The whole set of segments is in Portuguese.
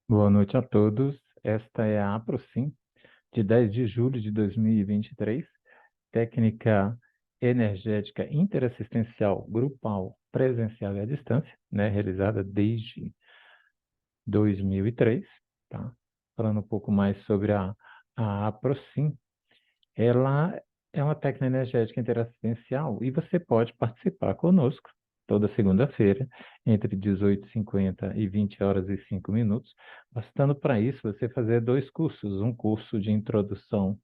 Boa noite a todos. Esta é a APROSIM, de 10 de julho de 2023, técnica energética interassistencial grupal presencial e à distância, né, realizada desde 2003, tá? Falando um pouco mais sobre a APROSIM, ela é uma técnica energética interassistencial e você pode participar conosco toda segunda-feira, entre 18h50 e 20 horas e 5 minutos, bastando para isso você fazer dois cursos, um curso de introdução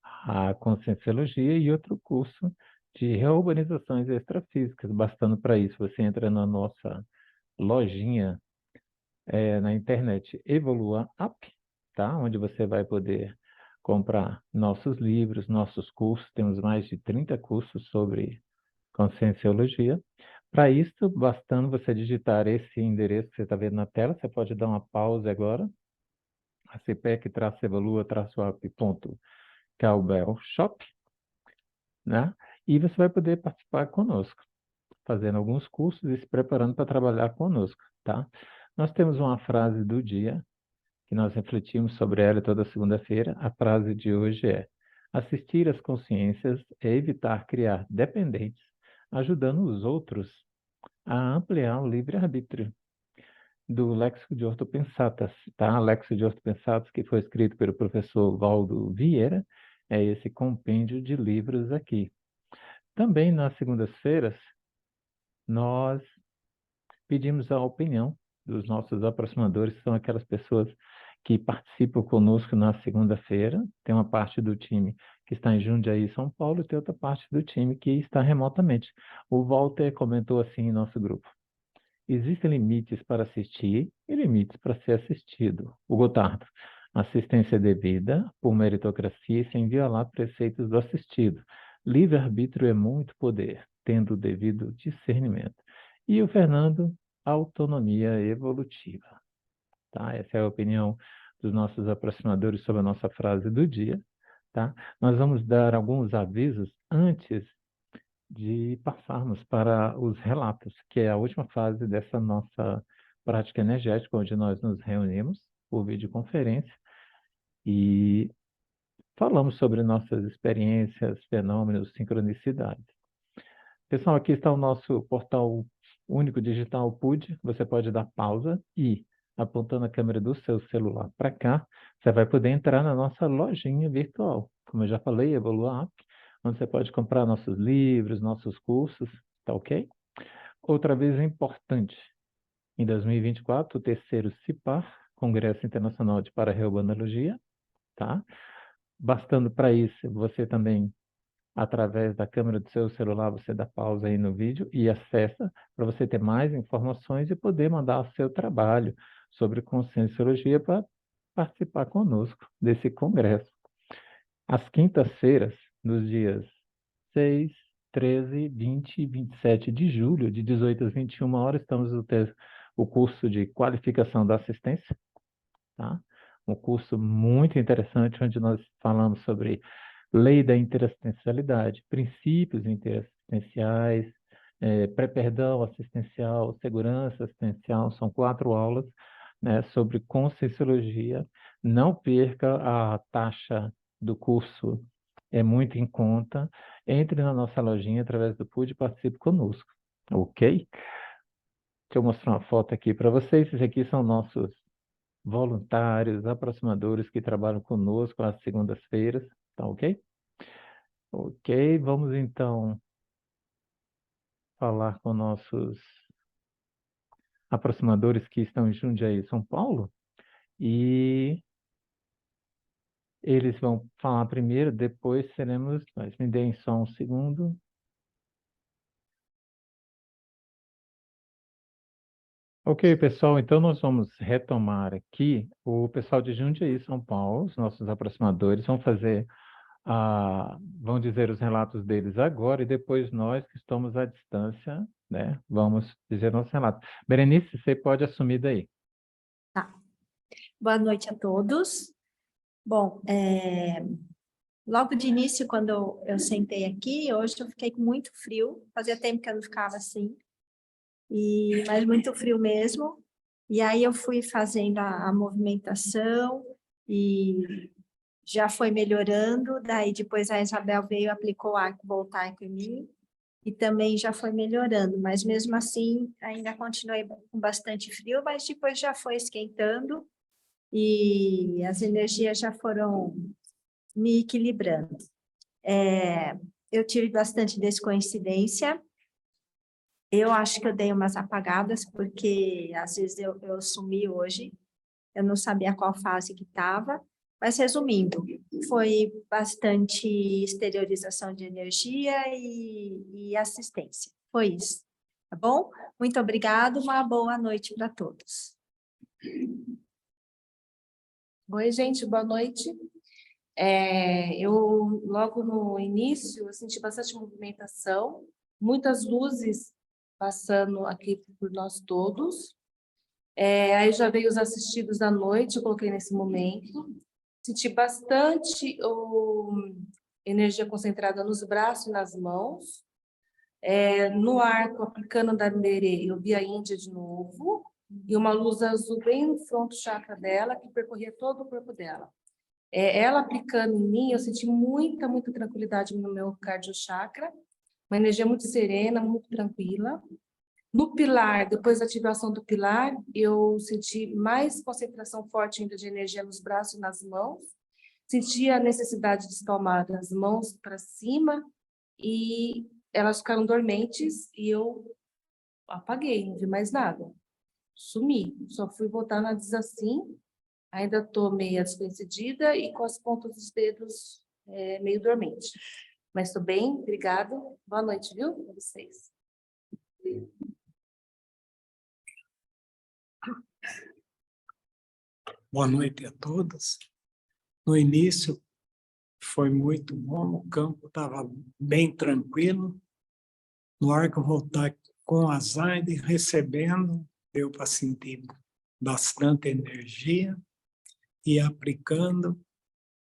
à conscienciologia e outro curso de reurbanizações extrafísicas. Bastando para isso você entra na nossa lojinha na internet Evolua App, tá? Onde você vai poder comprar nossos livros, nossos cursos. Temos mais de 30 cursos sobre conscienciologia. Para isso, bastando você digitar esse endereço que você está vendo na tela, você pode dar uma pausa agora, acpec-evolua-app.cowbellshop, né? E você vai poder participar conosco, fazendo alguns cursos e se preparando para trabalhar conosco, tá? Nós temos uma frase do dia, que nós refletimos sobre ela toda segunda-feira. A frase de hoje é: assistir às consciências é evitar criar dependentes, ajudando os outros a ampliar o livre-arbítrio. Do Léxico de Ortopensatas, tá? Léxico de Ortopensatas, que foi escrito pelo professor Valdo Vieira, é esse compêndio de livros aqui. Também nas segundas-feiras, nós pedimos a opinião dos nossos aproximadores, que são aquelas pessoas que participam conosco na segunda-feira. Tem uma parte do time que está em Jundiaí, São Paulo, e tem outra parte do time que está remotamente. O Walter comentou assim em nosso grupo: existem limites para assistir e limites para ser assistido. O Gotardo: assistência devida por meritocracia e sem violar preceitos do assistido. Livre-arbítrio é muito poder, tendo o devido discernimento. E o Fernando: autonomia evolutiva. Tá? Essa é a opinião dos nossos aproximadores sobre a nossa frase do dia. Tá? Nós vamos dar alguns avisos antes de passarmos para os relatos, que é a última fase dessa nossa prática energética, onde nós nos reunimos por videoconferência e falamos sobre nossas experiências, fenômenos, sincronicidades. Pessoal, aqui está o nosso portal único digital PUD. Você pode dar pausa e, apontando a câmera do seu celular para cá, você vai poder entrar na nossa lojinha virtual. Como eu já falei, Evolua App, onde você pode comprar nossos livros, nossos cursos, tá ok? Outra vez importante: em 2024, o terceiro CIPAR, Congresso Internacional de Para-Reumanologia, tá? Bastando para isso, você também, através da câmera do seu celular, você dá pausa aí no vídeo e acessa para você ter mais informações e poder mandar o seu trabalho sobre conscienciologia para participar conosco desse congresso. Às quintas-feiras, nos dias 6, 13, 20 e 27 de julho, de 18 às 21 horas, estamos no o curso de qualificação da assistência, tá? Um curso muito interessante, onde nós falamos sobre lei da interassistencialidade, princípios interassistenciais, pré-perdão assistencial, segurança assistencial. São 4 aulas, né, sobre conscienciologia. Não perca, a taxa do curso é muito em conta. Entre na nossa lojinha através do PUD e participe conosco, ok? Deixa eu mostrar uma foto aqui para vocês. Esses aqui são nossos voluntários, aproximadores que trabalham conosco às segundas-feiras, tá ok? Ok, vamos então falar com nossos aproximadores que estão em Jundiaí, São Paulo, e eles vão falar primeiro, depois seremos nós. Me deem só um segundo. Ok, pessoal, então nós vamos retomar aqui. O pessoal de Jundiaí, São Paulo, os nossos aproximadores, vão fazer vão dizer os relatos deles agora, e depois nós que estamos à distância, né, vamos dizer nosso relato. Berenice, você pode assumir daí. Tá. Boa noite a todos. Bom, logo de início, quando eu sentei aqui, hoje eu fiquei com muito frio. Fazia tempo que eu não ficava assim, mas muito frio mesmo. E aí eu fui fazendo a movimentação e já foi melhorando. Daí depois a Isabel veio, aplicou arco voltaico em mim e também já foi melhorando. Mas mesmo assim, ainda continuei com bastante frio, mas depois já foi esquentando e as energias já foram me equilibrando. Eu tive bastante descoincidência. Eu acho que eu dei umas apagadas, porque às vezes eu sumi hoje, eu não sabia qual fase que estava, mas resumindo, foi bastante exteriorização de energia e assistência. Foi isso, tá bom? Muito obrigada, uma boa noite para todos. Oi, gente, boa noite. Eu, logo no início, eu senti bastante movimentação, muitas luzes passando aqui por nós todos. Aí já veio os assistidos da noite, eu coloquei nesse momento. Senti bastante energia concentrada nos braços e nas mãos. No arco, aplicando da Merê, eu vi a Índia de novo, e uma luz azul bem no fronto chakra dela, que percorria todo o corpo dela. Ela aplicando em mim, eu senti muita tranquilidade no meu cardiochakra, uma energia muito serena, muito tranquila. No pilar, depois da ativação do pilar, eu senti mais concentração forte ainda de energia nos braços e nas mãos. Senti a necessidade de espalmar as mãos para cima e elas ficaram dormentes e eu apaguei, não vi mais nada. Sumi, só fui voltar na assim. Ainda estou meio descoincidida e com as pontas dos dedos meio dormente. Mas estou bem, obrigada. Boa noite, viu, para vocês. Boa noite a todos. No início foi muito bom, o campo estava bem tranquilo. No arco voltaico com a Zaide recebendo, deu para sentir bastante energia. E aplicando,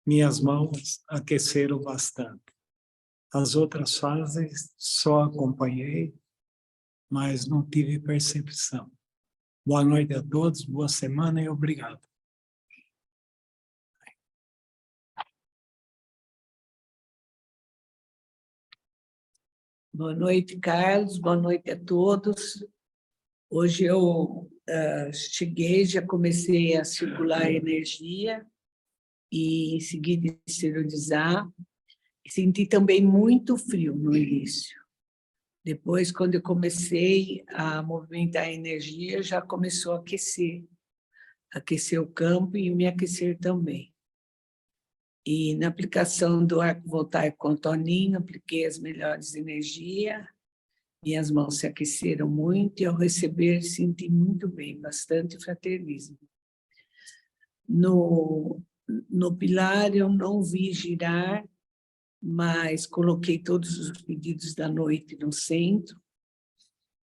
minhas mãos aqueceram bastante. As outras fases só acompanhei, mas não tive percepção. Boa noite a todos, boa semana e obrigado. Boa noite, Carlos. Boa noite a todos. Hoje eu cheguei, já comecei a circular energia e em seguida exteriorizar. Senti também muito frio no início. Depois, quando eu comecei a movimentar a energia, já começou a aquecer o campo e me aquecer também. E na aplicação do arco voltaico com o Toninho, apliquei as melhores energias, minhas mãos se aqueceram muito e ao receber senti muito bem, bastante fraternismo. No pilar eu não vi girar, mas coloquei todos os pedidos da noite no centro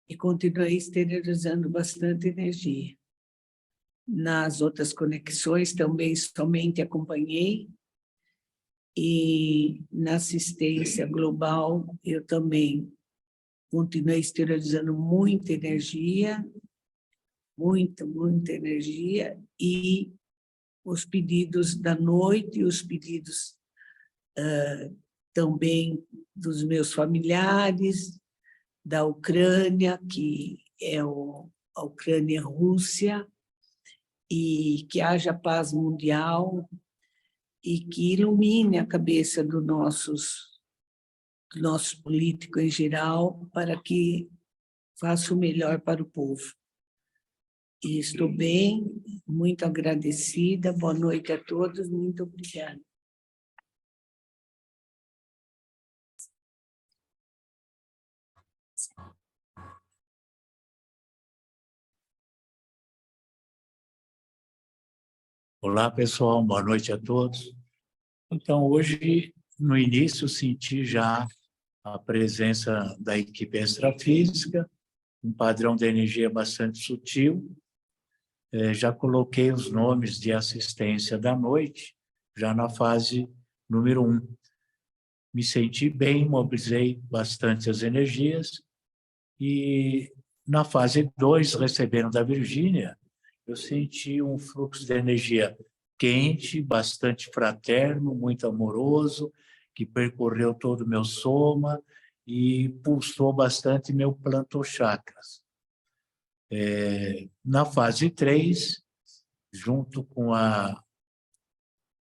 e continuei exteriorizando bastante energia. Nas outras conexões também somente acompanhei e na assistência global eu também continuei exteriorizando muita energia e os pedidos da noite e os pedidos também dos meus familiares, da Ucrânia, que é a Ucrânia-Rússia, e que haja paz mundial e que ilumine a cabeça dos nossos políticos em geral, para que faça o melhor para o povo. E estou bem, muito agradecida. Boa noite a todos, muito obrigada. Olá, pessoal, boa noite a todos. Então, hoje, no início, senti já a presença da equipe extrafísica, um padrão de energia bastante sutil. Já coloquei os nomes de assistência da noite, já na fase número 1. Me senti bem, mobilizei bastante as energias, e na fase 2, recebendo da Virgínia, eu senti um fluxo de energia quente, bastante fraterno, muito amoroso, que percorreu todo o meu soma e pulsou bastante meu plantochakras. Na fase 3, junto com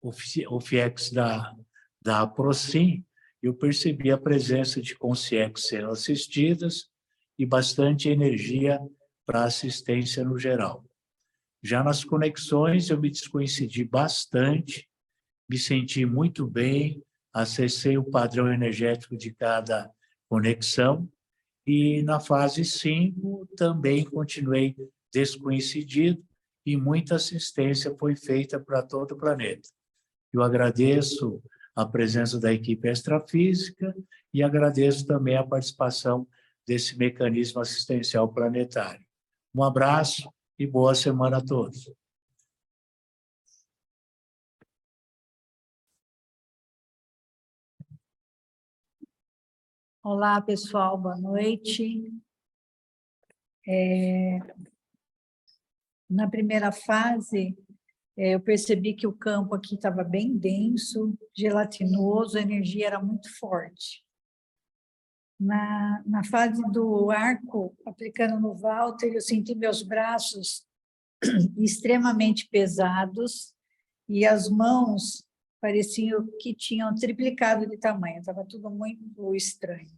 o FIEX da Aprocim, eu percebi a presença de consciências sendo assistidas e bastante energia para assistência no geral. Já nas conexões, eu me descoincidi bastante, me senti muito bem, acessei o padrão energético de cada conexão, e na fase 5 também continuei descoincidido e muita assistência foi feita para todo o planeta. Eu agradeço a presença da equipe extrafísica e agradeço também a participação desse mecanismo assistencial planetário. Um abraço e boa semana a todos. Olá, pessoal, boa noite. Na primeira fase, eu percebi que o campo aqui estava bem denso, gelatinoso, a energia era muito forte. Na fase do arco, aplicando no Walter, eu senti meus braços extremamente pesados e as mãos pareciam que tinham triplicado de tamanho, estava tudo muito estranho.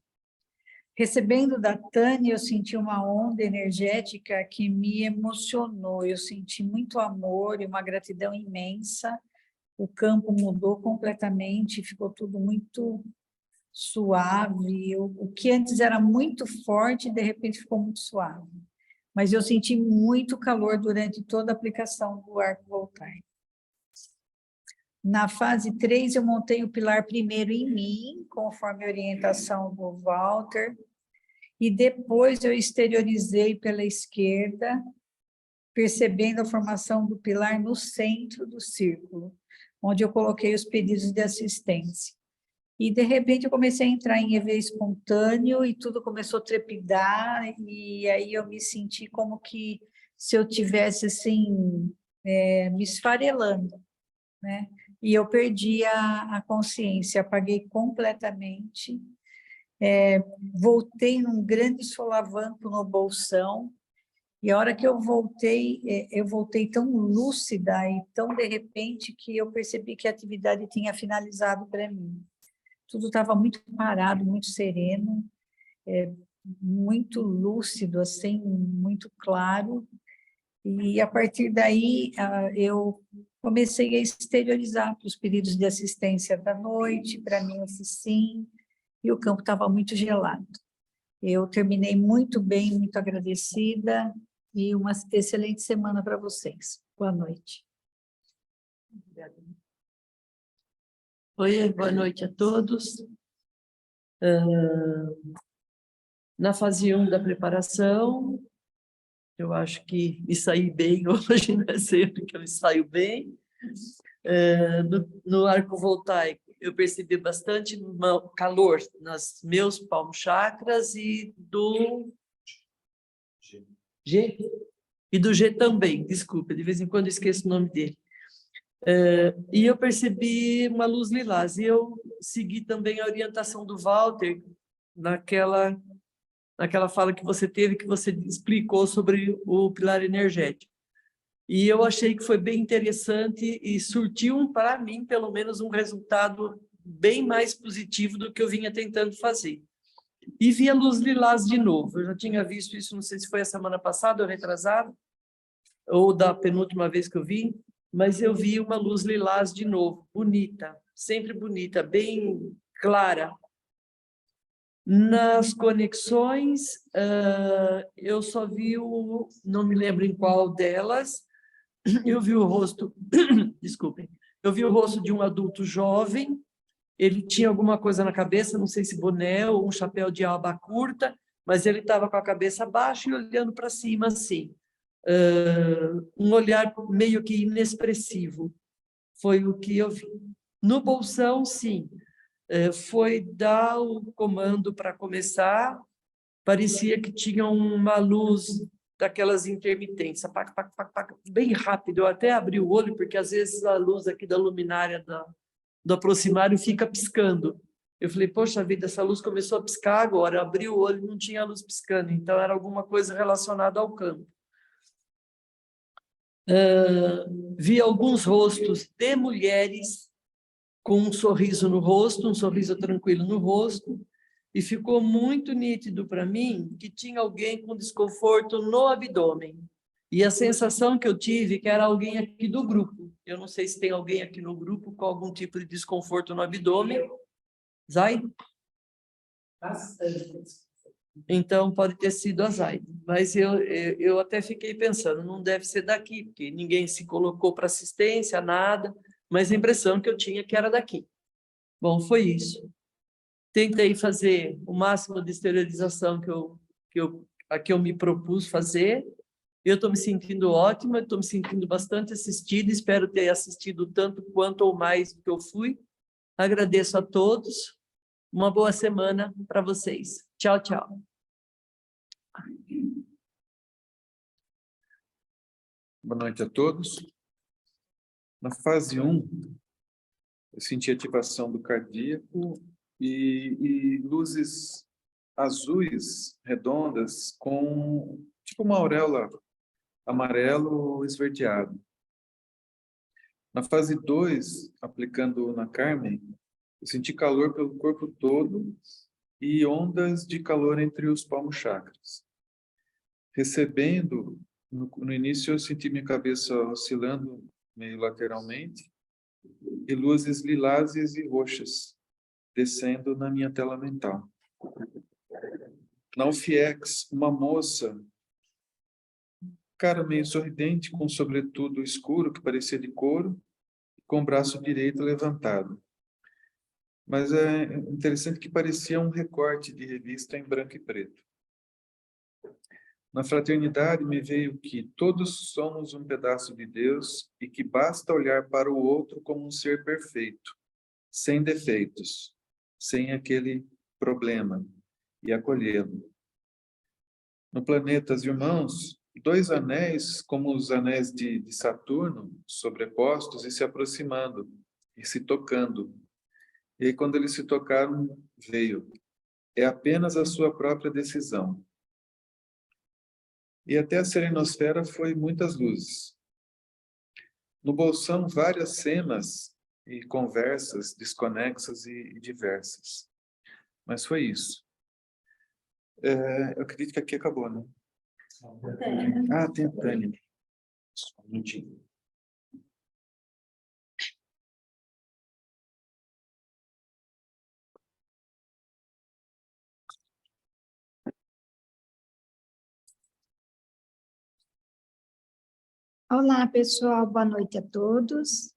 Recebendo da Tânia, eu senti uma onda energética que me emocionou, eu senti muito amor e uma gratidão imensa, o campo mudou completamente, ficou tudo muito suave, o que antes era muito forte, de repente ficou muito suave. Mas eu senti muito calor durante toda a aplicação do arco voltaico. Na fase 3, eu montei o pilar primeiro em mim, conforme a orientação do Walter, e depois eu exteriorizei pela esquerda, percebendo a formação do pilar no centro do círculo, onde eu coloquei os pedidos de assistência. E, de repente, eu comecei a entrar em EV espontâneo e tudo começou a trepidar, e aí eu me senti como que se eu tivesse, assim, me esfarelando, né? E eu perdi a consciência, apaguei completamente, voltei num grande solavanco no bolsão, e a hora que eu voltei tão lúcida e tão de repente que eu percebi que a atividade tinha finalizado para mim. Tudo estava muito parado, muito sereno, muito lúcido, assim, muito claro, e a partir daí eu comecei a exteriorizar para os pedidos de assistência da noite, para mim, sim, e o campo estava muito gelado. Eu terminei muito bem, muito agradecida, e uma excelente semana para vocês. Boa noite. Oi, boa noite a todos. Na fase 1 da preparação, eu acho que me saí bem hoje, não é sempre que eu me saio bem. No arco voltaico, eu percebi bastante calor nos meus palmos chakras e do G. E do G também, desculpa, de vez em quando eu esqueço o nome dele. E eu percebi uma luz lilás, e eu segui também a orientação do Walter naquela fala que você teve, que você explicou sobre o pilar energético. E eu achei que foi bem interessante e surtiu, para mim, pelo menos, um resultado bem mais positivo do que eu vinha tentando fazer. E vi a luz lilás de novo. Eu já tinha visto isso, não sei se foi a semana passada ou retrasada, ou da penúltima vez que eu vi, mas eu vi uma luz lilás de novo, bonita, sempre bonita, bem clara. Nas conexões, eu só vi não me lembro em qual delas, eu vi o rosto, desculpem, eu vi o rosto de um adulto jovem, ele tinha alguma coisa na cabeça, não sei se boné ou um chapéu de aba curta, mas ele estava com a cabeça baixa e olhando para cima assim. Um olhar meio que inexpressivo, foi o que eu vi. No bolsão, sim, foi dar o comando para começar, parecia que tinha uma luz daquelas intermitências, pac, pac, pac, pac, bem rápido. Eu até abri o olho, porque às vezes a luz aqui da luminária do aproximário fica piscando. Eu falei, poxa vida, essa luz começou a piscar agora. Eu abri o olho e não tinha luz piscando, então era alguma coisa relacionada ao campo. Vi alguns rostos de mulheres com um sorriso no rosto, um sorriso tranquilo no rosto, e ficou muito nítido para mim que tinha alguém com desconforto no abdômen. E a sensação que eu tive que era alguém aqui do grupo. Eu não sei se tem alguém aqui no grupo com algum tipo de desconforto no abdômen. Zaide? Então, pode ter sido a Zaide. Mas eu até fiquei pensando, não deve ser daqui, porque ninguém se colocou para assistência, nada, mas a impressão que eu tinha que era daqui. Bom, foi isso. Tentei fazer o máximo de esterilização que eu me propus fazer. Eu estou me sentindo ótima, estou me sentindo bastante assistida, espero ter assistido tanto quanto ou mais do que eu fui. Agradeço a todos. Uma boa semana para vocês. Tchau, tchau. Boa noite a todos. Na fase 1, eu senti ativação do cardíaco e luzes azuis, redondas, com tipo uma auréola amarelo esverdeado. Na fase 2, aplicando na Carmen, eu senti calor pelo corpo todo e ondas de calor entre os palmos chakras. Recebendo, no início eu senti minha cabeça oscilando meio lateralmente e luzes lilazes e roxas descendo na minha tela mental. Na UFIEX, uma moça, cara meio sorridente, com sobretudo escuro que parecia de couro, com o braço direito levantado. Mas é interessante que parecia um recorte de revista em branco e preto. Na fraternidade me veio que todos somos um pedaço de Deus e que basta olhar para o outro como um ser perfeito, sem defeitos, sem aquele problema, e acolhê-lo. No planeta Irmãos, 2 anéis, como os anéis de Saturno, sobrepostos e se aproximando, e se tocando. E aí, quando eles se tocaram, veio. É apenas a sua própria decisão. E até a serenosfera foi muitas luzes. No bolsão, várias cenas e conversas desconexas e diversas. Mas foi isso. Eu acredito que aqui acabou, né? Ah, tem a Tânia. Só um minutinho. Olá, pessoal, boa noite a todos.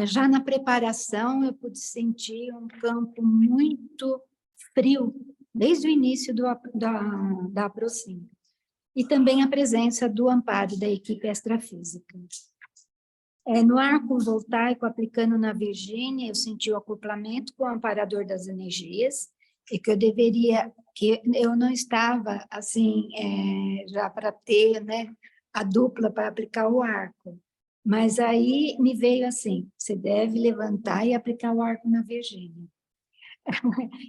Já na preparação, eu pude sentir um campo muito frio, desde o início da Aproxima. E também a presença do amparo da equipe extrafísica. No arco voltaico, aplicando na Virgínia, eu senti o acoplamento com o amparador das energias, e que eu não estava, assim, já para ter, né, a dupla para aplicar o arco. Mas aí me veio assim, você deve levantar e aplicar o arco na Virgínia.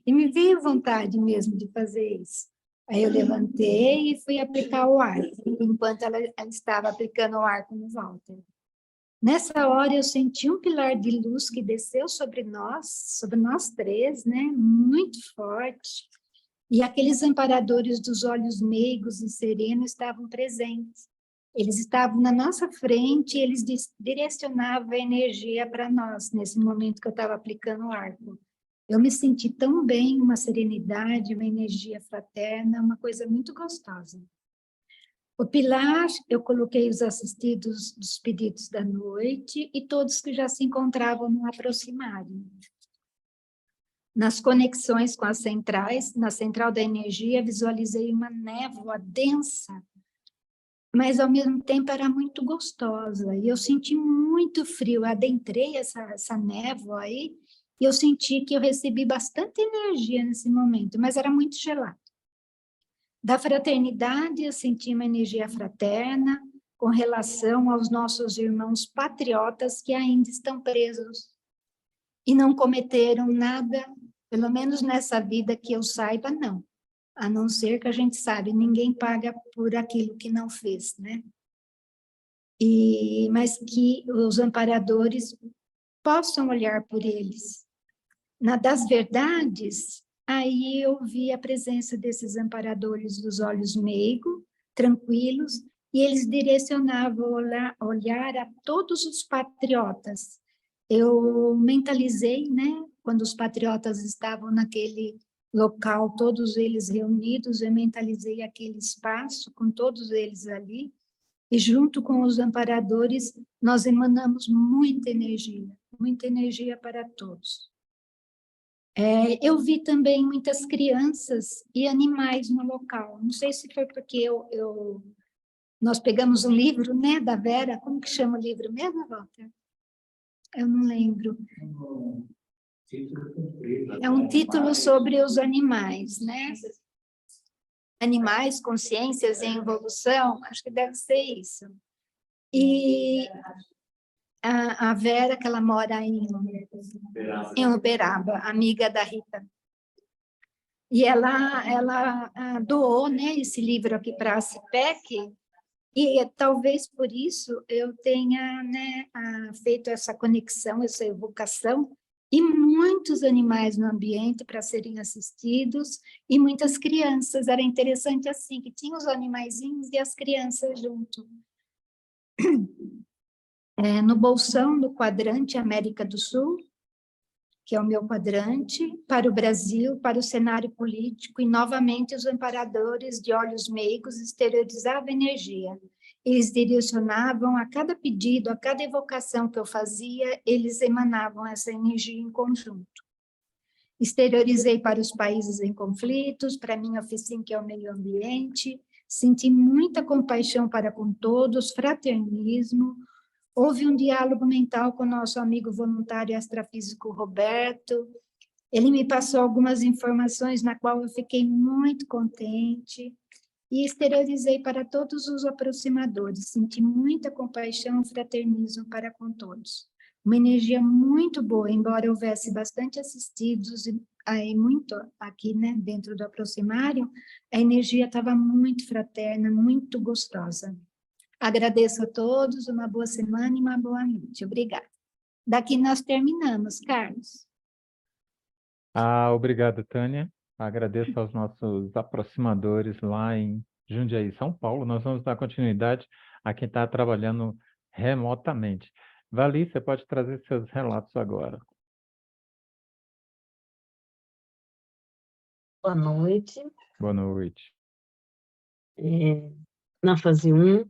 E me veio vontade mesmo de fazer isso. Aí eu levantei e fui aplicar o arco, enquanto ela estava aplicando o arco no Walter. Nessa hora eu senti um pilar de luz que desceu sobre nós três, né? Muito forte. E aqueles amparadores dos olhos meigos e serenos estavam presentes. Eles estavam na nossa frente e eles direcionavam a energia para nós, nesse momento que eu estava aplicando o arco. Eu me senti tão bem, uma serenidade, uma energia fraterna, uma coisa muito gostosa. O pilar, eu coloquei os assistidos dos pedidos da noite e todos que já se encontravam no aproximário. Nas conexões com as centrais, na central da energia, visualizei uma névoa densa, mas ao mesmo tempo era muito gostosa, e eu senti muito frio, eu adentrei essa névoa aí, e eu senti que eu recebi bastante energia nesse momento, mas era muito gelado. Da fraternidade, eu senti uma energia fraterna com relação aos nossos irmãos patriotas que ainda estão presos e não cometeram nada, pelo menos nessa vida que eu saiba, não. A não ser que a gente sabe, ninguém paga por aquilo que não fez, né? Mas que os amparadores possam olhar por eles. Das verdades, aí eu vi a presença desses amparadores dos olhos meigos, tranquilos, e eles direcionavam o olhar a todos os patriotas. Eu mentalizei, né, quando os patriotas estavam naquele local, todos eles reunidos, eu mentalizei aquele espaço com todos eles ali, e junto com os amparadores, nós emanamos muita energia para todos. Eu vi também muitas crianças e animais no local. Não sei se foi porque nós pegamos um livro, né, da Vera. Como que chama o livro mesmo, Walter? Eu não lembro. É um título sobre os animais, né? Animais, consciências em evolução. Acho que deve ser isso. E a Vera, que ela mora em Uberaba, amiga da Rita. E ela doou, né, esse livro aqui para a CIPEC, e talvez por isso eu tenha, né, feito essa conexão, essa evocação, e muitos animais no ambiente para serem assistidos, e muitas crianças. Era interessante assim, que tinha os animaizinhos e as crianças junto. No bolsão do quadrante América do Sul, que é o meu quadrante, para o Brasil, para o cenário político, e novamente os amparadores de olhos meigos exteriorizavam energia. Eles direcionavam a cada pedido, a cada evocação que eu fazia, eles emanavam essa energia em conjunto. Exteriorizei para os países em conflitos, para a minha oficina, que é o meio ambiente, senti muita compaixão para com todos, fraternismo. Houve um diálogo mental com o nosso amigo voluntário astrafísico Roberto. Ele me passou algumas informações na qual eu fiquei muito contente e exteriorizei para todos os aproximadores. Senti muita compaixão e fraternismo para com todos. Uma energia muito boa, embora houvesse bastante assistidos e aí muito aqui, né, dentro do aproximário, a energia estava muito fraterna, muito gostosa. Agradeço a todos, uma boa semana e uma boa noite. Obrigada. Daqui nós terminamos, Carlos. Obrigado, Tânia. Agradeço aos nossos aproximadores lá em Jundiaí, São Paulo. Nós vamos dar continuidade a quem está trabalhando remotamente. Vali, você pode trazer seus relatos agora. Boa noite. Boa noite. Na fase 1,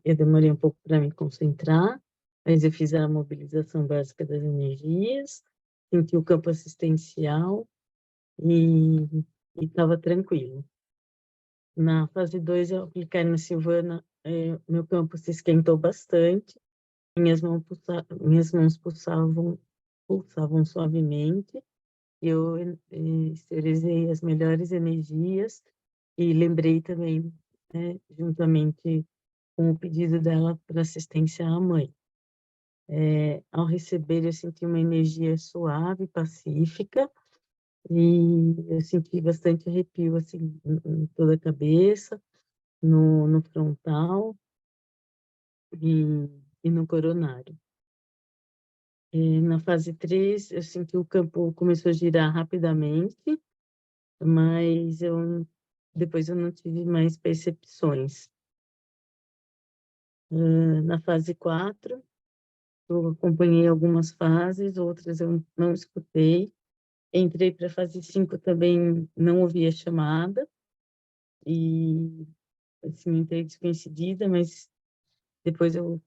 eu demorei um pouco para me concentrar, mas eu fiz a mobilização básica das energias, senti o campo assistencial e estava tranquilo. Na fase 2, eu apliquei na Silvana, meu campo se esquentou bastante, minhas mãos pulsavam suavemente, eu exteriorizei as melhores energias e lembrei também, né, juntamente com o pedido dela para assistência à mãe. Ao receber, eu senti uma energia suave, pacífica, e eu senti bastante arrepio assim, em toda a cabeça, no frontal e no coronário. Na fase 3, eu senti o campo começou a girar rapidamente, mas depois eu não tive mais percepções. Na fase 4, eu acompanhei algumas fases, outras eu não escutei. Entrei para a fase 5 também, não ouvi a chamada, e assim, entrei desconhecida, mas depois eu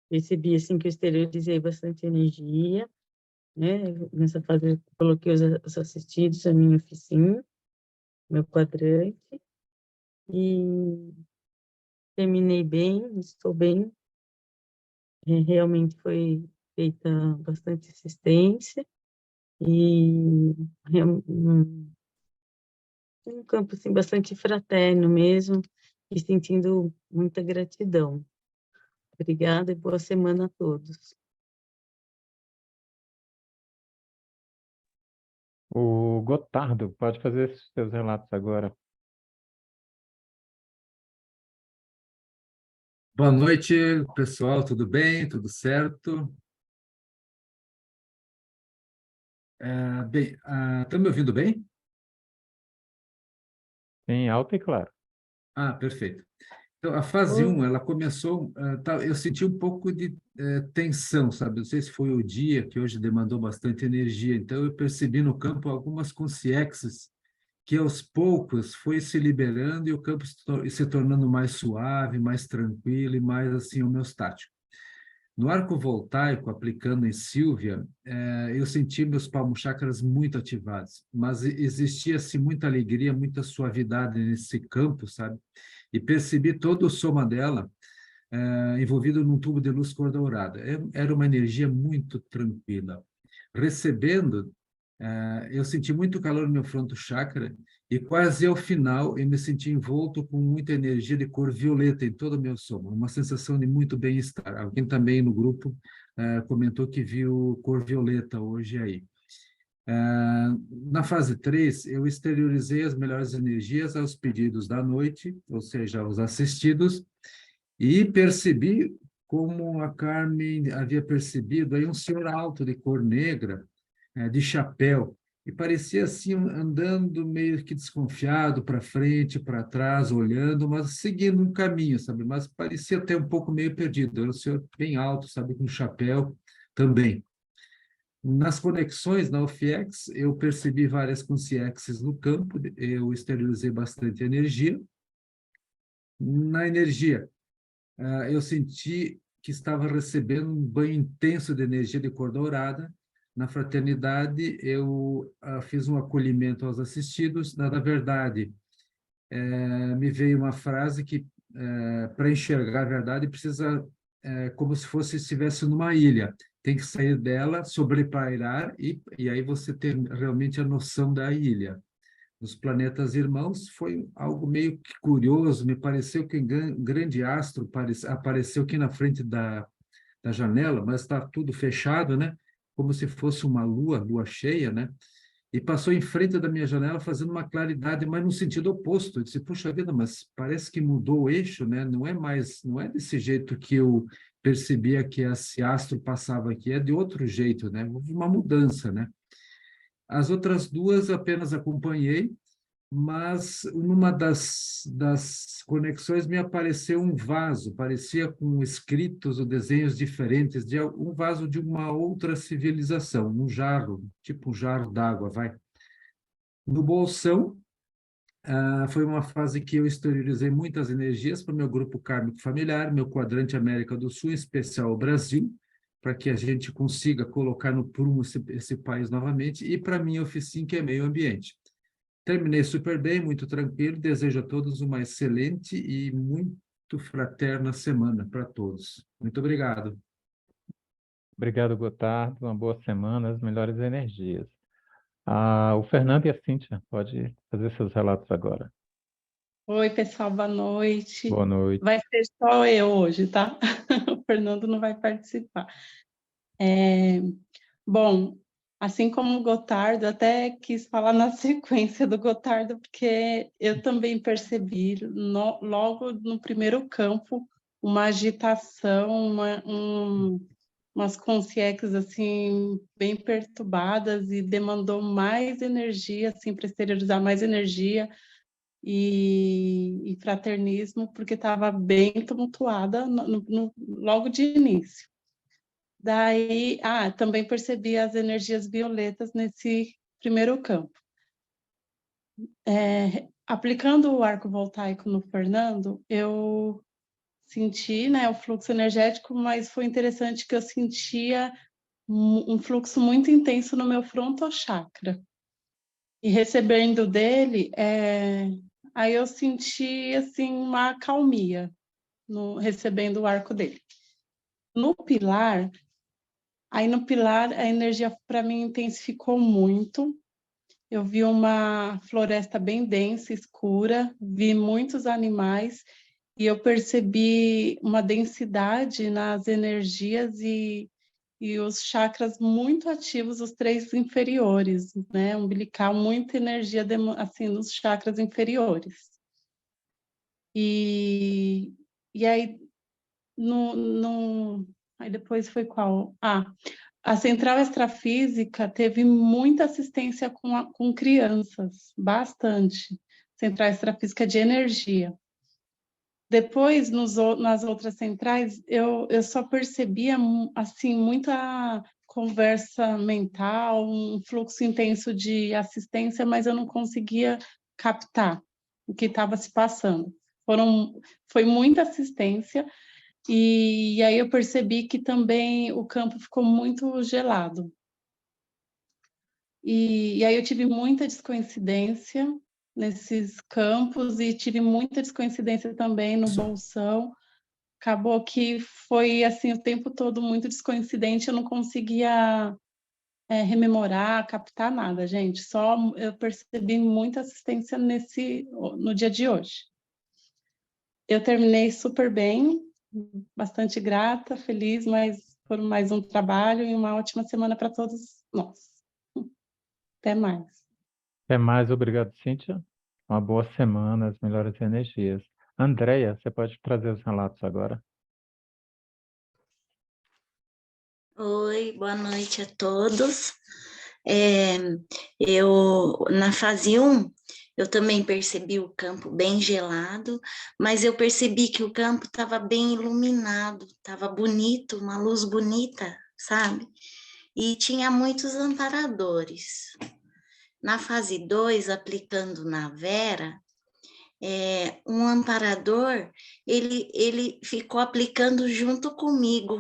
percebi assim, que eu exteriorizei bastante energia, né? Nessa fase eu coloquei os assistidos, a minha oficina, meu quadrante, e terminei bem, estou bem. Realmente foi feita bastante assistência e um campo assim, bastante fraterno mesmo, e sentindo muita gratidão. Obrigada e boa semana a todos. O Gotardo, pode fazer esses seus relatos agora. Boa noite, pessoal, tudo bem? Tudo certo? Bem, estão me ouvindo bem? Em alto e claro. Perfeito. Então, a fase 1, ela começou, eu senti um pouco de tensão, sabe? Não sei se foi o dia que hoje demandou bastante energia, então eu percebi no campo algumas consciências que aos poucos foi se liberando e o campo se tornando mais suave, mais tranquilo e mais assim homeostático. No arco voltaico, aplicando em Sílvia, eu senti meus palmos chakras muito ativados, mas existia assim, muita alegria, muita suavidade nesse campo, sabe? E percebi todo o soma dela envolvido num tubo de luz cor dourada. Era uma energia muito tranquila. Recebendo, eu senti muito calor no meu fronto chakra e quase ao final eu me senti envolto com muita energia de cor violeta em todo o meu soma, uma sensação de muito bem-estar. Alguém também no grupo comentou que viu cor violeta hoje aí. Na fase 3, eu exteriorizei as melhores energias aos pedidos da noite, ou seja, aos assistidos, e percebi como a Carmen havia percebido aí um senhor alto de cor negra, de chapéu, e parecia assim andando meio que desconfiado para frente, para trás, olhando, mas seguindo um caminho, sabe? Mas parecia até um pouco meio perdido. Era um senhor bem alto, sabe, com chapéu também. Nas conexões, na OFIEX, eu percebi várias consciências no campo, eu exteriorizei bastante energia. Na energia, eu senti que estava recebendo um banho intenso de energia de cor dourada. Na fraternidade, eu fiz um acolhimento aos assistidos. Na verdade, me veio uma frase que, para enxergar a verdade, precisa, como se estivesse numa ilha. Tem que sair dela, sobrepairar, e aí você tem realmente a noção da ilha. Nos planetas irmãos foi algo meio que curioso, me pareceu que um grande astro apareceu aqui na frente da janela, mas está tudo fechado, né? Como se fosse uma lua cheia, né? E passou em frente da minha janela fazendo uma claridade, mas no sentido oposto. Eu disse, puxa vida, mas parece que mudou o eixo, né? Não é desse jeito que eu percebia que esse astro passava aqui, é de outro jeito, né? Houve uma mudança, né? As outras duas apenas acompanhei, mas numa das conexões me apareceu um vaso, parecia com escritos ou desenhos diferentes, de um vaso de uma outra civilização, um jarro, tipo um jarro d'água, vai. No bolsão, foi uma fase que eu exteriorizei muitas energias para o meu grupo kármico familiar, meu quadrante América do Sul, em especial o Brasil, para que a gente consiga colocar no prumo esse país novamente, e para minha oficina, que é meio ambiente. Terminei super bem, muito tranquilo. Desejo a todos uma excelente e muito fraterna semana para todos. Muito obrigado. Obrigado, Gotardo. Uma boa semana, as melhores energias. O Fernando e a Cíntia, pode fazer seus relatos agora. Oi, pessoal, boa noite. Boa noite. Vai ser só eu hoje, tá? O Fernando não vai participar. Bom, assim como o Gotardo, até quis falar na sequência do Gotardo, porque eu também percebi logo no primeiro campo uma agitação, umas consciências assim bem perturbadas e demandou mais energia, assim, para exteriorizar mais energia e fraternismo, porque estava bem tumultuada logo de início. Daí, também percebi as energias violetas nesse primeiro campo. Aplicando o arco voltaico no Fernando, eu senti, né, o fluxo energético, mas foi interessante que eu sentia um fluxo muito intenso no meu frontochakra. E recebendo dele, aí eu senti assim uma acalmia recebendo o arco dele. No pilar a energia para mim intensificou muito eu vi uma floresta bem densa, escura, vi muitos animais e eu percebi uma densidade nas energias e os chakras muito ativos, os 3 inferiores, né? Umbilical, muita energia assim, nos chakras inferiores. E aí, aí depois foi qual? A Central Extrafísica teve muita assistência com crianças, bastante. Central Extrafísica de energia. Depois, nas outras centrais, eu só percebia, assim, muita conversa mental, um fluxo intenso de assistência, mas eu não conseguia captar o que estava se passando. Foi muita assistência, e aí eu percebi que também o campo ficou muito gelado. E aí eu tive muita descoincidência nesses campos e tive muita descoincidência também no bolsão. Acabou que foi assim o tempo todo muito descoincidente, eu não conseguia rememorar, captar nada, gente. Só eu percebi muita assistência no dia de hoje. Eu terminei super bem, bastante grata, feliz, mas por mais um trabalho e uma ótima semana para todos nós. Até mais. Até mais, obrigado, Cíntia. Uma boa semana, as melhores energias. Andréia, você pode trazer os relatos agora. Oi, boa noite a todos. Na fase 1, eu também percebi o campo bem gelado, mas eu percebi que o campo estava bem iluminado, estava bonito, uma luz bonita, sabe? E tinha muitos amparadores. Na fase 2, aplicando na Vera, um amparador, ele ficou aplicando junto comigo,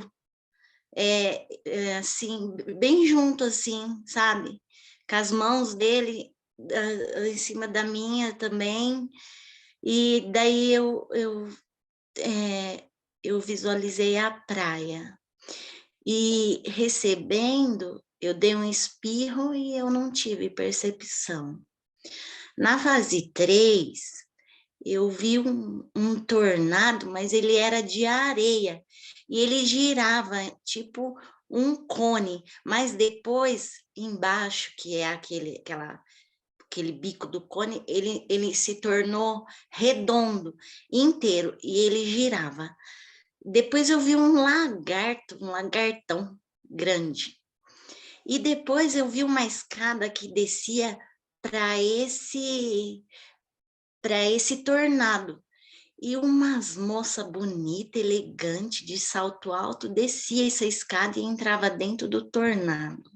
assim, bem junto, assim, sabe? Com as mãos dele em cima da minha também, e daí eu visualizei a praia. E recebendo, eu dei um espirro e eu não tive percepção. Na fase 3, eu vi um tornado, mas ele era de areia, e ele girava tipo um cone, mas depois, embaixo, que é aquele bico do cone, ele se tornou redondo, inteiro, e ele girava. Depois eu vi um lagartão grande. E depois eu vi uma escada que descia para esse tornado. E umas moça bonita, elegante, de salto alto, descia essa escada e entrava dentro do tornado.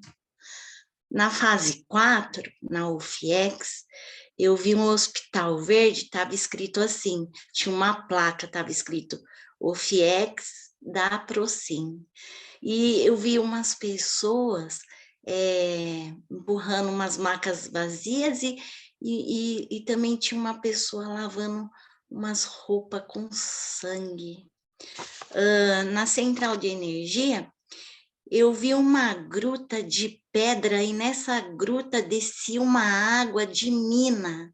Na fase 4, na UFIEX, eu vi um hospital verde, estava escrito assim, tinha uma placa, estava escrito UFIEX da Procim. E eu vi umas pessoas empurrando umas macas vazias e também tinha uma pessoa lavando umas roupas com sangue. Na central de energia, eu vi uma gruta de pedra e nessa gruta descia uma água de mina.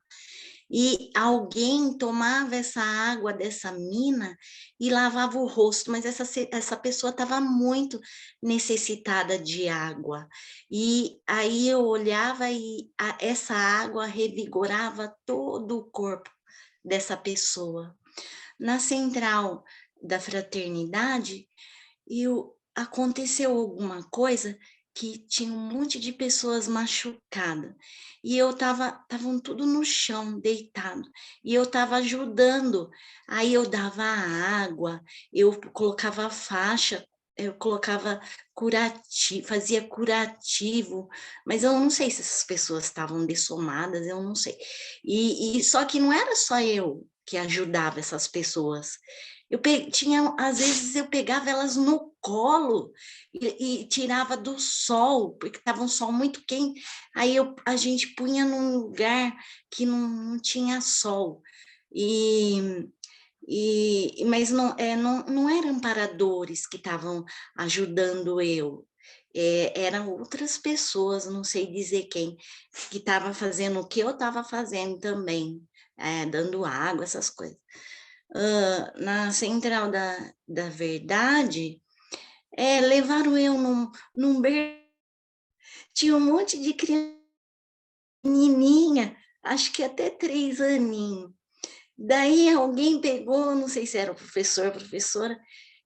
E alguém tomava essa água dessa mina e lavava o rosto, mas essa pessoa estava muito necessitada de água. E aí eu olhava e essa água revigorava todo o corpo dessa pessoa. Na central da fraternidade, aconteceu alguma coisa que tinha um monte de pessoas machucadas, e estavam tudo no chão, deitado, e eu estava ajudando, aí eu dava água, eu colocava faixa, eu colocava curativo, fazia curativo, mas eu não sei se essas pessoas estavam dessomadas, eu não sei, e só que não era só eu que ajudava essas pessoas, às vezes eu pegava elas no colo e tirava do sol, porque estava um sol muito quente, aí a gente punha num lugar que não tinha sol, mas não eram amparadores que estavam ajudando eu, eram outras pessoas, não sei dizer quem, que estava fazendo o que eu estava fazendo também, dando água, essas coisas. Na Central da Verdade, levaram eu num tinha um monte de criança menininha, acho que até 3 aninhos. Daí alguém pegou, não sei se era o professor, professora,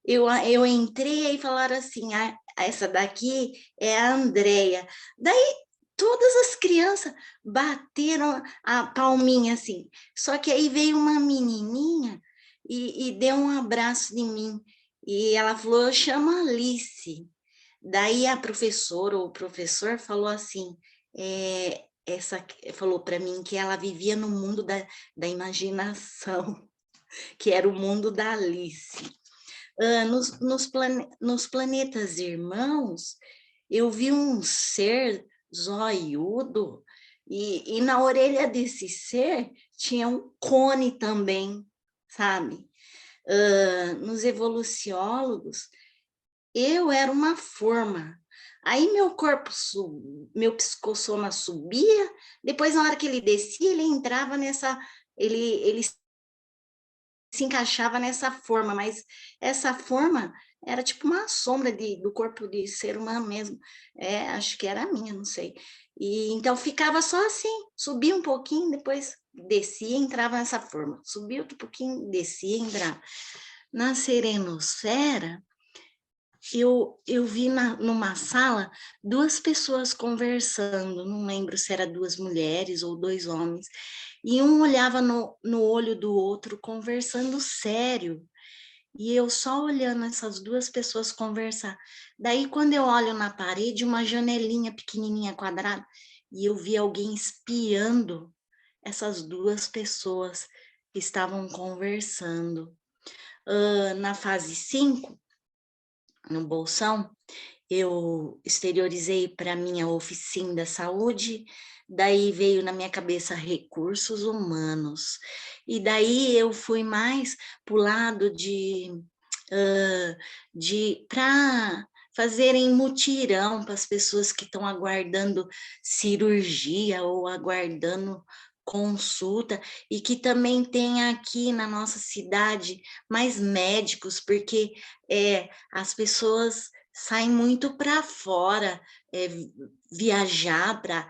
eu entrei e falaram assim, essa daqui é a Andréia. Daí todas as crianças bateram a palminha assim, só que aí veio uma menininha e deu um abraço em mim, e ela falou, eu chamo Alice. Daí a professora ou o professor falou assim, falou para mim que ela vivia no mundo da imaginação, que era o mundo da Alice. Nos planetas irmãos, eu vi um ser zoiudo, e na orelha desse ser tinha um cone também, sabe? Nos evoluciólogos, eu era uma forma. Aí meu corpo, meu psicossoma subia, depois na hora que ele descia, ele entrava nessa, ele se encaixava nessa forma, mas essa forma era tipo uma sombra do corpo de ser humano mesmo. Acho que era a minha, não sei. E então ficava só assim, subia um pouquinho, depois descia, entrava nessa forma. Subia outro pouquinho, descia, entrava. Na serenosfera, eu vi numa sala 2 pessoas conversando, não lembro se era 2 mulheres ou 2 homens, e um olhava no olho do outro conversando sério, e eu só olhando essas 2 pessoas conversar. Daí quando eu olho na parede, uma janelinha pequenininha quadrada, e eu vi alguém espiando essas 2 pessoas que estavam conversando. Na fase 5, no Bolsão, eu exteriorizei para minha oficina da saúde, daí veio na minha cabeça recursos humanos, e daí eu fui mais para o lado para fazerem mutirão para as pessoas que estão aguardando cirurgia ou aguardando consulta, e que também tem aqui na nossa cidade mais médicos, porque as pessoas saem muito para fora, viajar para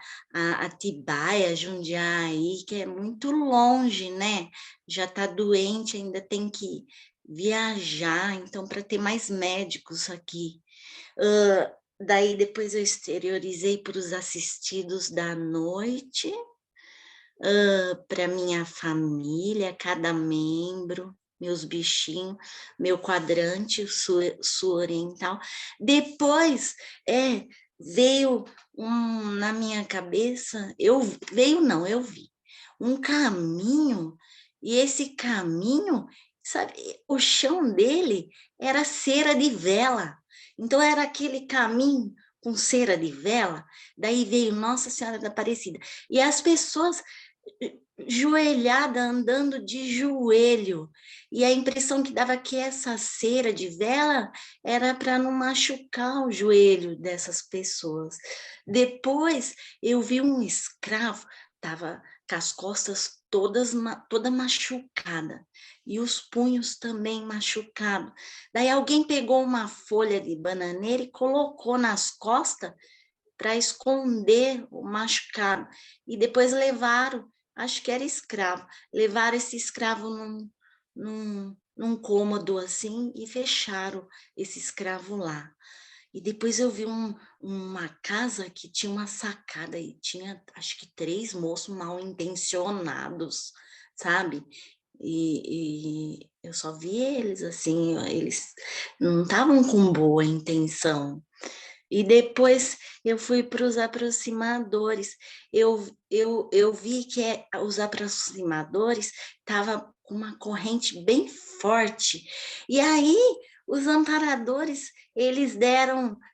Atibaia, Jundiaí, que é muito longe, né? Já está doente, ainda tem que viajar, então para ter mais médicos aqui. Daí depois eu exteriorizei para os assistidos da noite, para minha família, cada membro, meus bichinhos, meu quadrante sul oriental. Depois veio na minha cabeça, eu vi um caminho, e esse caminho, sabe, o chão dele era cera de vela, então era aquele caminho com cera de vela. Daí veio Nossa Senhora da Aparecida, e as pessoas joelhada, andando de joelho, e a impressão que dava que essa cera de vela era para não machucar o joelho dessas pessoas. Depois eu vi um escravo, estava com as costas toda machucada, e os punhos também machucados. Daí alguém pegou uma folha de bananeira e colocou nas costas para esconder o machucado, e depois levaram, acho que era escravo, levaram esse escravo num cômodo assim e fecharam esse escravo lá. E depois eu vi uma casa que tinha uma sacada e tinha, acho que 3 moços mal intencionados, sabe? E eu só vi eles assim, eles não estavam com boa intenção. E depois eu fui para os aproximadores. Eu vi que os aproximadores estavam com uma corrente bem forte. E aí os amparadores, eles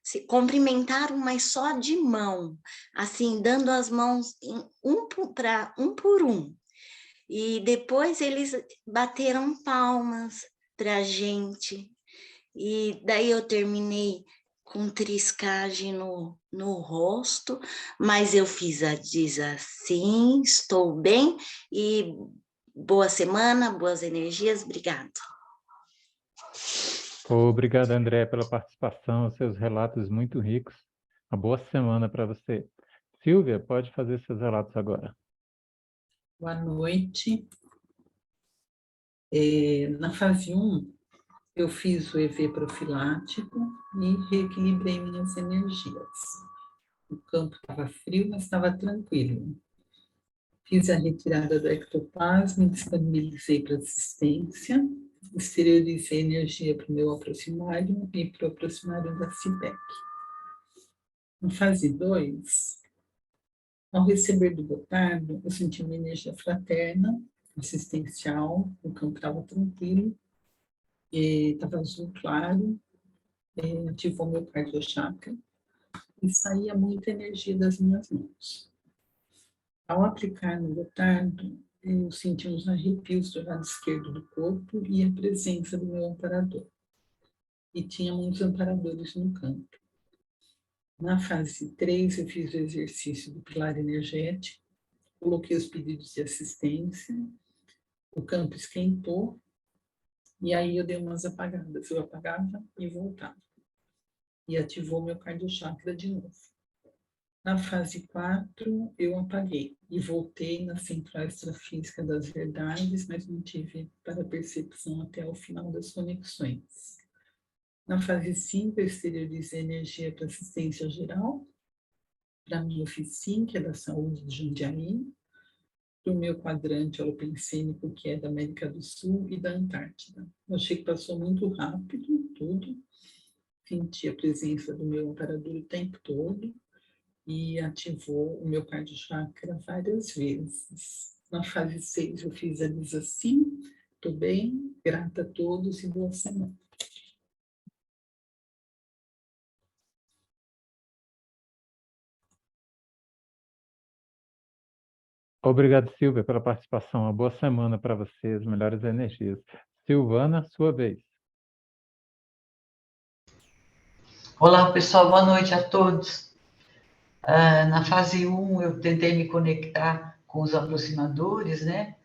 se cumprimentaram, mas só de mão, assim, dando as mãos um por um. E depois eles bateram palmas para a gente. E daí eu terminei com triscagem no rosto, mas eu diz assim, estou bem e boa semana, boas energias, obrigado. Obrigado, André, pela participação, seus relatos muito ricos. Uma boa semana para você. Silvia, pode fazer seus relatos agora. Boa noite. Na fase 1, eu fiz o EV profilático e reequilibrei minhas energias. O campo estava frio, mas estava tranquilo. Fiz a retirada do ectoplasma, disponibilizei para assistência, exteriorizei energia para o meu aproximário e para o aproximário da CIBEC. Na fase 2, ao receber do Gotardo, eu senti uma energia fraterna, assistencial, o campo estava tranquilo, estava azul claro, ativou meu cardiochakra e saía muita energia das minhas mãos. Ao aplicar no Gotardo, eu senti uns arrepios do lado esquerdo do corpo e a presença do meu amparador. E tinha muitos amparadores no campo. Na fase 3, eu fiz o exercício do pilar energético, coloquei os pedidos de assistência, o campo esquentou, e aí eu dei umas apagadas. Eu apagava e voltava. E ativou meu cardiochakra de novo. Na fase 4, eu apaguei e voltei na central extrafísica das verdades, mas não tive para percepção até o final das conexões. Na fase 5, eu exteriorizei energia para assistência geral. Para mim, eu fiz sim, que é da saúde de Jundiaí. Para o meu quadrante holopensênico, que é da América do Sul e da Antártida. Eu achei que passou muito rápido, tudo. Senti a presença do meu amparador o tempo todo e ativou o meu cardiochakra várias vezes. Na fase 6, eu fiz a diz assim, estou bem, grata a todos e boa semana. Obrigado, Silvia, pela participação. Uma boa semana para você, as melhores energias. Silvana, sua vez. Olá, pessoal, boa noite a todos. Na fase 1, eu tentei me conectar com os aproximadores, né?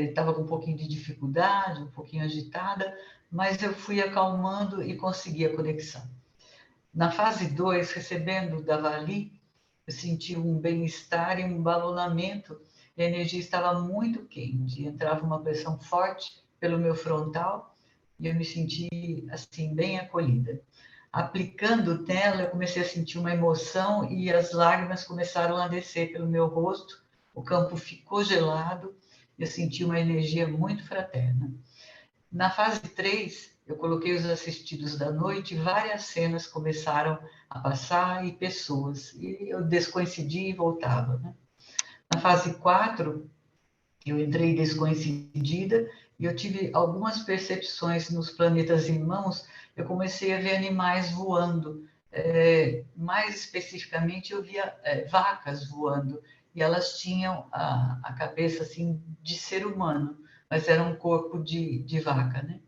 Estava com um pouquinho de dificuldade, um pouquinho agitada, mas eu fui acalmando e consegui a conexão. Na fase 2, recebendo da Vali, eu senti um bem-estar e um balonamento, e a energia estava muito quente, entrava uma pressão forte pelo meu frontal, e eu me senti, assim, bem acolhida. Aplicando tela, eu comecei a sentir uma emoção e as lágrimas começaram a descer pelo meu rosto, o campo ficou gelado, eu senti uma energia muito fraterna. Na fase 3, eu coloquei os assistidos da noite e várias cenas começaram a passar e pessoas, e eu descoincidi e voltava, né? Na fase 4, eu entrei descoincidida e eu tive algumas percepções nos planetas irmãos. Eu comecei a ver animais voando. Mais especificamente, eu via vacas voando. E elas tinham a cabeça assim, de ser humano, mas era um corpo de vaca, né?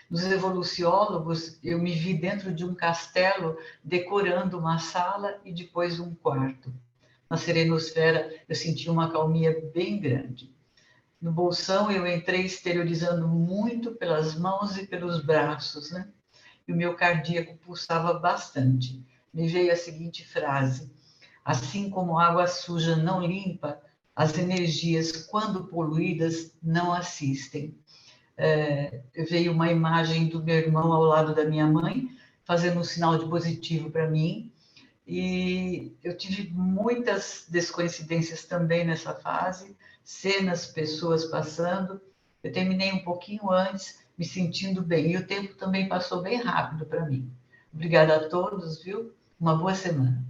Nos evoluciólogos, eu me vi dentro de um castelo, decorando uma sala e depois um quarto. Na serenosfera, eu senti uma calmia bem grande. No bolsão, eu entrei exteriorizando muito pelas mãos e pelos braços, né? E o meu cardíaco pulsava bastante. Me veio a seguinte frase: assim como a água suja não limpa, as energias, quando poluídas, não assistem. Veio uma imagem do meu irmão ao lado da minha mãe, fazendo um sinal de positivo para mim. E eu tive muitas descoincidências também nessa fase, cenas, pessoas passando. Eu terminei um pouquinho antes, me sentindo bem. E o tempo também passou bem rápido para mim. Obrigada a todos, viu? Uma boa semana.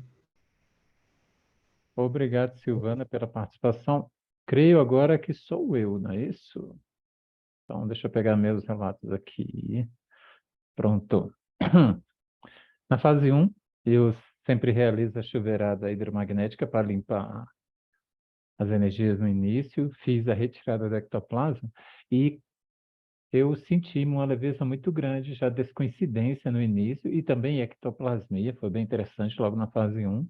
Obrigado, Silvana, pela participação. Creio agora que sou eu, não é isso? Então, deixa eu pegar meus relatos aqui. Pronto. Na fase 1, eu sempre realizo a chuveirada hidromagnética para limpar as energias no início, fiz a retirada do ectoplasma e eu senti uma leveza muito grande já dessa coincidência no início e também ectoplasmia, foi bem interessante logo na fase 1,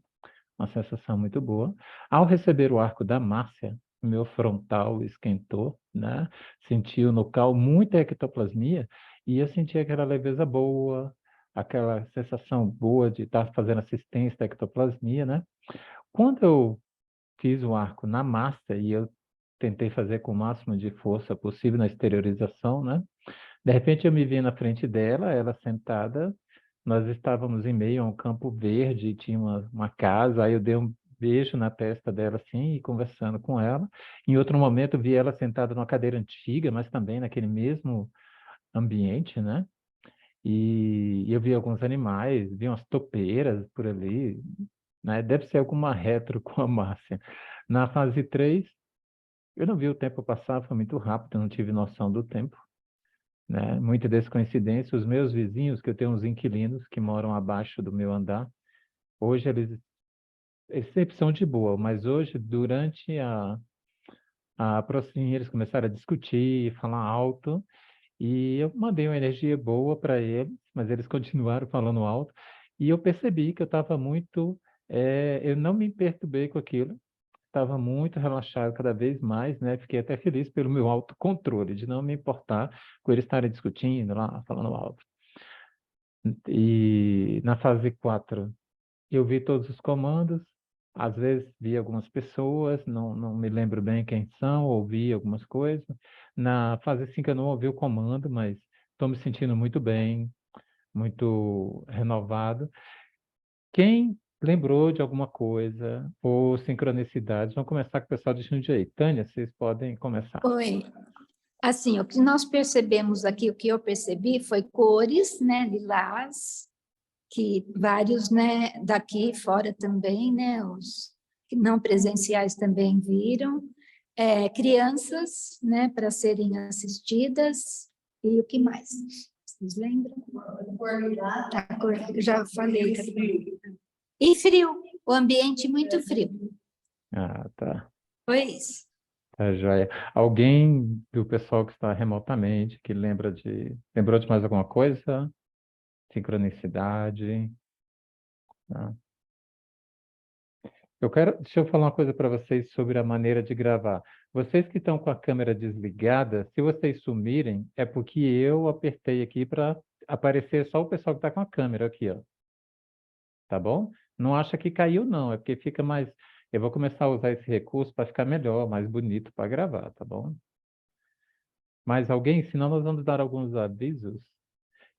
uma sensação muito boa. Ao receber o arco da Márcia, o meu frontal esquentou, né? Senti o nucal muita ectoplasmia e eu senti aquela leveza boa, aquela sensação boa de estar fazendo assistência da ectoplasmia, né? Quando eu fiz o arco na Márcia e eu tentei fazer com o máximo de força possível na exteriorização, né? De repente eu me vi na frente dela, ela sentada, nós estávamos em meio a um campo verde, tinha uma casa, aí eu dei um beijo na testa dela assim, e conversando com ela. Em outro momento vi ela sentada numa cadeira antiga, mas também naquele mesmo ambiente, né? E eu vi alguns animais, vi umas topeiras por ali, né? Deve ser alguma retro com a Márcia. Na fase 3, eu não vi o tempo passar, foi muito rápido, eu não tive noção do tempo, né? Muita descoincidência, os meus vizinhos, que eu tenho uns inquilinos que moram abaixo do meu andar, hoje eles sempre são de boa, mas hoje, durante a assim, eles começaram a discutir, falar alto, e eu mandei uma energia boa para eles, mas eles continuaram falando alto, e eu percebi que eu estava muito, eu não me perturbei com aquilo, estava muito relaxado cada vez mais, né? Fiquei até feliz pelo meu autocontrole, de não me importar com eles estarem discutindo lá, falando alto. E na fase 4, eu vi todos os comandos, às vezes vi algumas pessoas, não me lembro bem quem são, ouvi algumas coisas. Na fase 5 eu não ouvi o comando, mas estou me sentindo muito bem, muito renovado. Quem lembrou de alguma coisa ou sincronicidades, vamos começar com o pessoal de Jundiaí. Tânia, vocês podem começar. Oi. Assim, o que nós percebemos aqui, o que eu percebi foi cores, né, lilás, que vários, né, daqui fora também, né, os que não presenciais também viram, crianças, né, para serem assistidas, e o que mais? Vocês lembram? Tá, eu já falei. E frio, o ambiente muito frio. Ah, tá. Foi isso. Tá joia. Alguém do pessoal que está remotamente, que lembrou de mais alguma coisa? Sincronicidade? Tá. Deixa eu falar uma coisa para vocês sobre a maneira de gravar. Vocês que estão com a câmera desligada, se vocês sumirem, é porque eu apertei aqui para aparecer só o pessoal que está com a câmera aqui, ó. Tá bom? Não acha que caiu, não, é porque fica mais. Eu vou começar a usar esse recurso para ficar melhor, mais bonito para gravar, tá bom? Mais alguém? Senão nós vamos dar alguns avisos.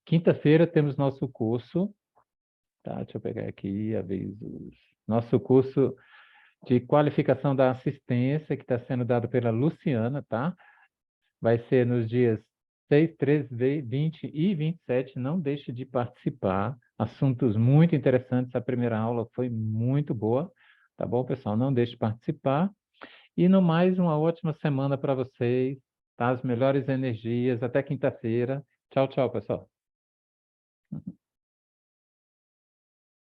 Quinta-feira temos nosso curso, tá? Deixa eu pegar aqui, avisos. Nosso curso de qualificação da assistência, que está sendo dado pela Luciana, tá? Vai ser nos dias 6, 13, 20 e 27. Não deixe de participar. Assuntos muito interessantes. A primeira aula foi muito boa, tá bom, pessoal? Não deixe de participar. E no mais, uma ótima semana para vocês, tá? As melhores energias. Até quinta-feira. Tchau, tchau, pessoal.